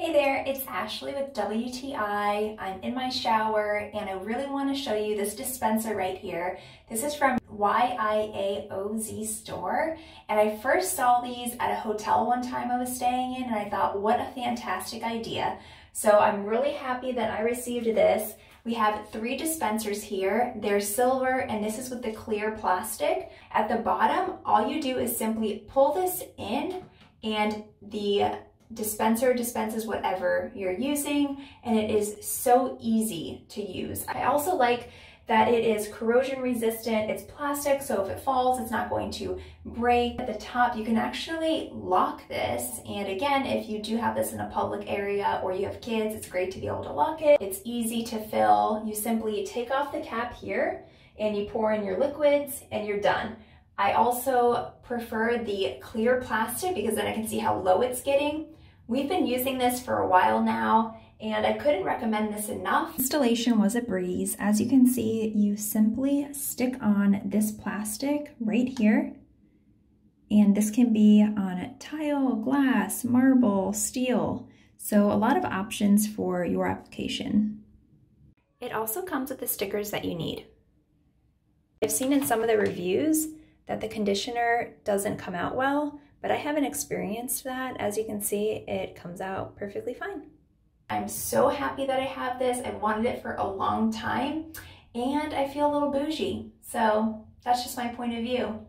Hey there, it's Ashley with WTI. I'm in my shower and I really want to show you this dispenser right here. This is from YIAOZ store, and I first saw these at a hotel one time I was staying in, and I thought, what a fantastic idea. So I'm really happy that I received this. We have 3 dispensers here. They're silver and this is with the clear plastic. At the bottom, all you do is simply pull this in and the dispenser dispenses whatever you're using, and it is so easy to use. I also like that it is corrosion resistant. It's plastic, so if it falls, it's not going to break. At the top, you can actually lock this, and again, if you do have this in a public area or you have kids, it's great to be able to lock it. It's easy to fill. You simply take off the cap here and you pour in your liquids and you're done. I also prefer the clear plastic because then I can see how low it's getting. We've been using this for a while now, and I couldn't recommend this enough. Installation was a breeze. As you can see, you simply stick on this plastic right here, and this can be on tile, glass, marble, steel. So a lot of options for your application. It also comes with the stickers that you need. I've seen in some of the reviews that the conditioner doesn't come out well, but I haven't experienced that. As you can see, it comes out perfectly fine. I'm so happy that I have this. I've wanted it for a long time, and I feel a little bougie. So that's just my point of view.